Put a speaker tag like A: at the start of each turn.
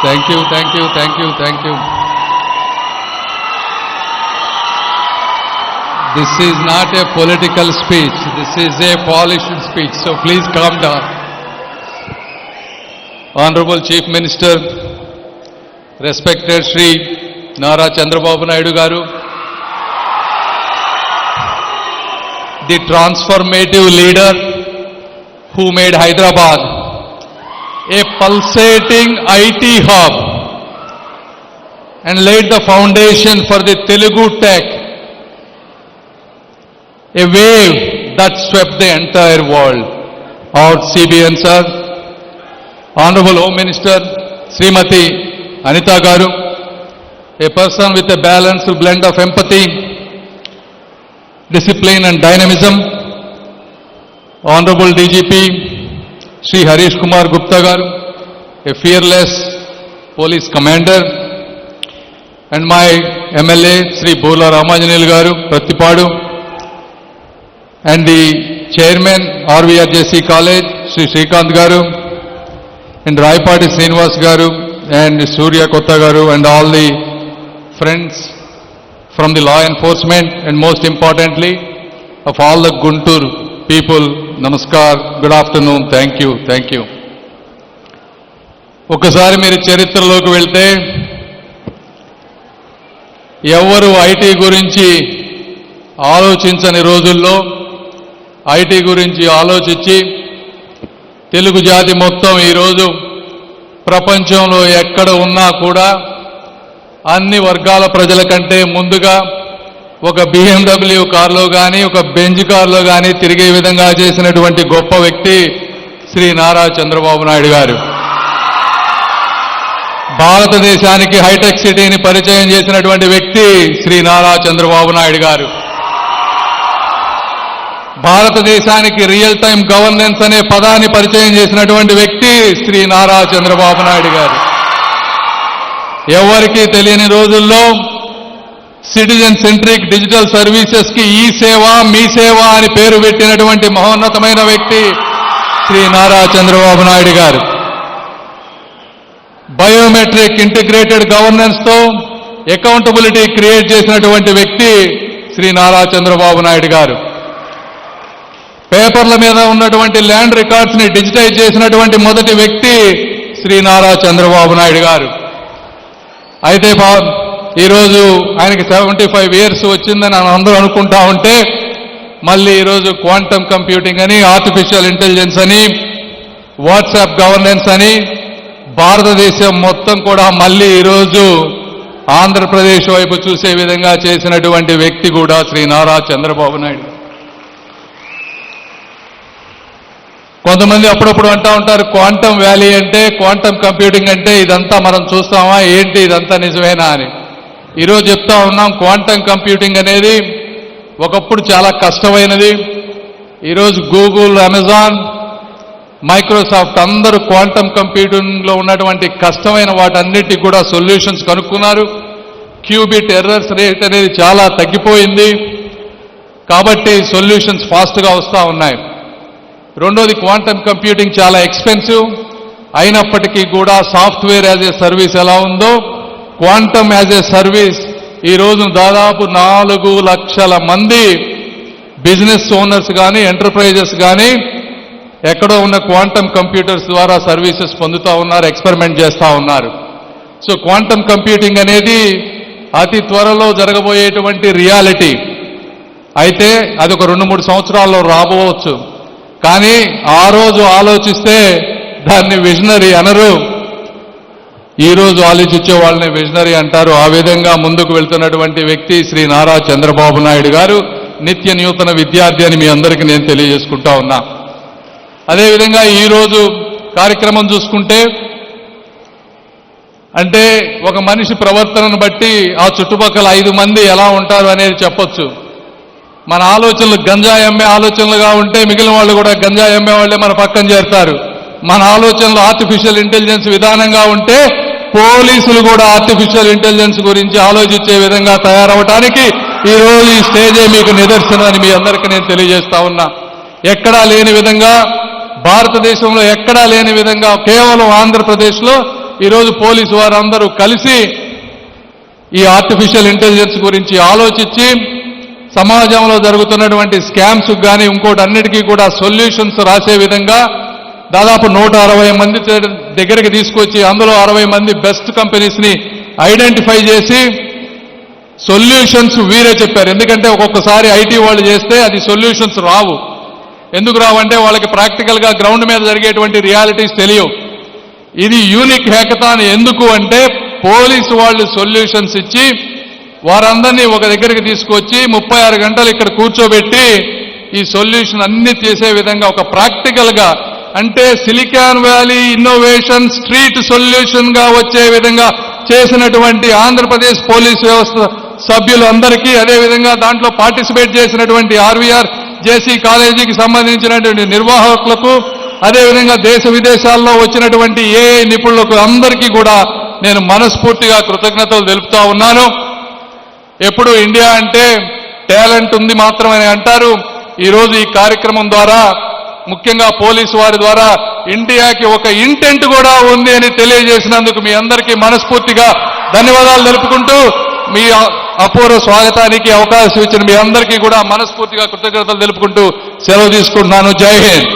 A: Thank you. This is not a political speech. This is a polished speech. So please calm down. Honorable Chief Minister, respected Shri Nara Chandrababu Naidu Garu, the transformative leader who made Hyderabad a pulsating IT hub and laid the foundation for the Telugu tech, a wave that swept the entire world. Our CBN sir, Honorable Home Minister Srimati Anita Garu, a person with a balanced blend of empathy, discipline and dynamism. Honorable DGP Shri Harish Kumar Gupta Garu, a fearless police commander, and my MLA Shri Bola Ramajanil Garu Pratipadu, and the chairman RVRJC College Shri Shrikant Garu, and Raipati Srinivas Garu, and Surya Kotta Garu, and all the friends from the law enforcement, and most importantly of all the Guntur people, namaskar, good afternoon, thank you. ఒకసారి మీరు చరిత్రలోకి వెళ్తే ఎవరు IT గురించి ఆలోచించని రోజుల్లో IT గురించి ఆలోచించి తెలుగు జాతి మొత్తం ఈరోజు ప్రపంచంలో ఎక్కడ ఉన్నా కూడా అన్ని వర్గాల ప్రజల కంటే ముందుగా ఒక BMW కారులో కానీ ఒక బెంజ్ కారులో కానీ తిరిగే విధంగా చేసినటువంటి గొప్ప వ్యక్తి శ్రీ నారా చంద్రబాబు నాయుడు గారు. భారతదేశానికి హైటెక్ సిటీని పరిచయం చేసినటువంటి వ్యక్తి శ్రీ నారా చంద్రబాబు నాయుడు గారు. భారతదేశానికి రియల్ టైం గవర్నెన్స్ అనే పదాన్ని పరిచయం చేసినటువంటి వ్యక్తి శ్రీ నారా చంద్రబాబు నాయుడు గారు. ఎవరికీ తెలియని రోజుల్లో సిటిజన్ సెంట్రిక్ డిజిటల్ సర్వీసెస్ కి ఈ సేవ మీ సేవ అని పేరు పెట్టినటువంటి మహోన్నతమైన వ్యక్తి శ్రీ నారా చంద్రబాబు నాయుడు గారు. బయోమెట్రిక్ ఇంటిగ్రేటెడ్ గవర్నెన్స్ తో అకౌంటబిలిటీ క్రియేట్ చేసినటువంటి వ్యక్తి శ్రీ నారా చంద్రబాబు నాయుడు గారు. పేపర్ల మీద ఉన్నటువంటి ల్యాండ్ రికార్డ్స్ ని డిజిటైజ్ చేసినటువంటి మొదటి వ్యక్తి శ్రీ నారా చంద్రబాబు నాయుడు గారు. అయితే ఈరోజు ఆయనకి 75 years వచ్చిందని అందరూ అనుకుంటా ఉంటే మళ్ళీ ఈరోజు క్వాంటమ్ కంప్యూటింగ్ అని, ఆర్టిఫిషియల్ ఇంటెలిజెన్స్ అని, వాట్సాప్ గవర్నెన్స్ అని భారతదేశం మొత్తం కూడా మళ్ళీ ఈరోజు ఆంధ్రప్రదేశ్ వైపు చూసే విధంగా చేసినటువంటి వ్యక్తి కూడా శ్రీ నారా చంద్రబాబు నాయుడు. కొంతమంది అప్పుడప్పుడు అంటా ఉంటారు క్వాంటమ్ వ్యాలీ అంటే, క్వాంటమ్ కంప్యూటింగ్ అంటే ఇదంతా మనం చూస్తామా ఏంటి, ఇదంతా నిజమేనా అని. ఈరోజు చెప్తా ఉన్నాం క్వాంటమ్ కంప్యూటింగ్ అనేది ఒకప్పుడు చాలా కష్టమైనది. ఈరోజు గూగుల్, అమెజాన్, మైక్రోసాఫ్ట్ అందరూ క్వాంటమ్ కంప్యూటింగ్లో ఉన్నటువంటి కష్టమైన వాటన్నిటికీ కూడా సొల్యూషన్స్ కనుక్కున్నారు. క్యూబిట్ ఎర్రర్స్ రేట్ అనేది చాలా తగ్గిపోయింది కాబట్టి సొల్యూషన్స్ ఫాస్ట్గా వస్తూ ఉన్నాయి. రెండోది క్వాంటమ్ కంప్యూటింగ్ చాలా ఎక్స్పెన్సివ్ అయినప్పటికీ కూడా సాఫ్ట్వేర్ యాజ్ ఏ సర్వీస్ ఎలా ఉందో క్వాంటమ్ యాజ్ ఏ సర్వీస్ ఈ రోజు దాదాపు 4 లక్షల మంది బిజినెస్ ఓనర్స్ కానీ ఎంటర్ప్రైజెస్ కానీ ఎక్కడో ఉన్న క్వాంటమ్ కంప్యూటర్స్ ద్వారా సర్వీసెస్ పొందుతూ ఉన్నారు, ఎక్స్పెరిమెంట్ చేస్తూ ఉన్నారు. సో క్వాంటమ్ కంప్యూటింగ్ అనేది అతి త్వరలో జరగబోయేటువంటి రియాలిటీ. అయితే అది ఒక 2-3 సంవత్సరాల్లో రాబోవచ్చు. కానీ ఆ రోజు ఆలోచిస్తే దాన్ని విజనరీ అనరు, ఈ రోజు ఆలోచించే వాళ్ళని విజనరీ అంటారు. ఆ విధంగా ముందుకు వెళ్తున్నటువంటి వ్యక్తి శ్రీ నారా చంద్రబాబు నాయుడు గారు. నిత్య నూతన విద్యార్థి అని మీ అందరికీ నేను తెలియజేసుకుంటా ఉన్నా. అదేవిధంగా ఈరోజు కార్యక్రమం చూసుకుంటే అంటే ఒక మనిషి ప్రవర్తనను బట్టి ఆ చుట్టుపక్కల 5 మంది ఎలా ఉంటారు అనేది చెప్పొచ్చు. మన ఆలోచనలు గంజాయి అమ్మే ఆలోచనలుగా ఉంటే మిగిలిన వాళ్ళు కూడా గంజాయి అమ్మే వాళ్ళే మన పక్కన చేరుతారు. మన ఆలోచనలు ఆర్టిఫిషియల్ ఇంటెలిజెన్స్ విధానంగా ఉంటే పోలీసులు కూడా ఆర్టిఫిషియల్ ఇంటెలిజెన్స్ గురించి ఆలోచించే విధంగా తయారవడానికి ఈరోజు ఈ స్టేజే మీకు నిదర్శనం అని మీ అందరికీ నేను తెలియజేస్తా ఉన్నా. ఎక్కడా లేని విధంగా, భారతదేశంలో ఎక్కడా లేని విధంగా కేవలం ఆంధ్రప్రదేశ్లో ఈరోజు పోలీసు వారందరూ కలిసి ఈ ఆర్టిఫిషియల్ ఇంటెలిజెన్స్ గురించి ఆలోచించి సమాజంలో జరుగుతున్నటువంటి స్కామ్స్ కానీ ఇంకోటి అన్నిటికీ కూడా సొల్యూషన్స్ రాసే విధంగా దాదాపు 160 మంది దగ్గరికి తీసుకొచ్చి అందులో 60 మంది బెస్ట్ కంపెనీస్ని ఐడెంటిఫై చేసి సొల్యూషన్స్ వీరే చెప్పారు. ఎందుకంటే ఒక్కొక్కసారి ఐటీ వాళ్ళు చేస్తే అది సొల్యూషన్స్ రావు. ఎందుకు రావంటే వాళ్ళకి ప్రాక్టికల్గా గ్రౌండ్ మీద జరిగేటువంటి రియాలిటీస్ తెలియవు. ఇది యూనిక్ హ్యాకథాన్ ఎందుకు అంటే పోలీసు వాళ్ళు సొల్యూషన్స్ ఇచ్చి వారందరినీ ఒక దగ్గరికి తీసుకొచ్చి 36 గంటలు ఇక్కడ కూర్చోబెట్టి ఈ సొల్యూషన్ అన్ని చేసే విధంగా ఒక ప్రాక్టికల్గా అంటే silicon valley innovation street solution గా వచ్చే విధంగా చేసినటువంటి ఆంధ్రప్రదేశ్ పోలీస్ వ్యవస్థ సభ్యులందరికీ అదేవిధంగా దాంట్లో పార్టిసిపేట్ చేసినటువంటి ఆర్వీఆర్ జేసీ కాలేజీకి సంబంధించినటువంటి నిర్వాహకులకు అదేవిధంగా దేశ విదేశాల్లో వచ్చినటువంటి ఏఐ నిపుణులకు అందరికీ కూడా నేను మనస్ఫూర్తిగా కృతజ్ఞతలు తెలుపుతా ఉన్నాను. ఎప్పుడు ఇండియా అంటే టాలెంట్ ఉంది మాత్రమే అంటారు. ఈరోజు ఈ కార్యక్రమం ద్వారా ముఖ్యంగా పోలీసు వారి ద్వారా ఇండియాకి ఒక ఇంటెంట్ కూడా ఉంది అని తెలియజేసినందుకు మీ అందరికీ మనస్ఫూర్తిగా ధన్యవాదాలు తెలుపుకుంటూ మీ అపూర్వ స్వాగతానికి అవకాశం ఇచ్చిన మీ అందరికీ కూడా మనస్ఫూర్తిగా కృతజ్ఞతలు తెలుపుకుంటూ సెలవు తీసుకుంటున్నాను. జై హింద్.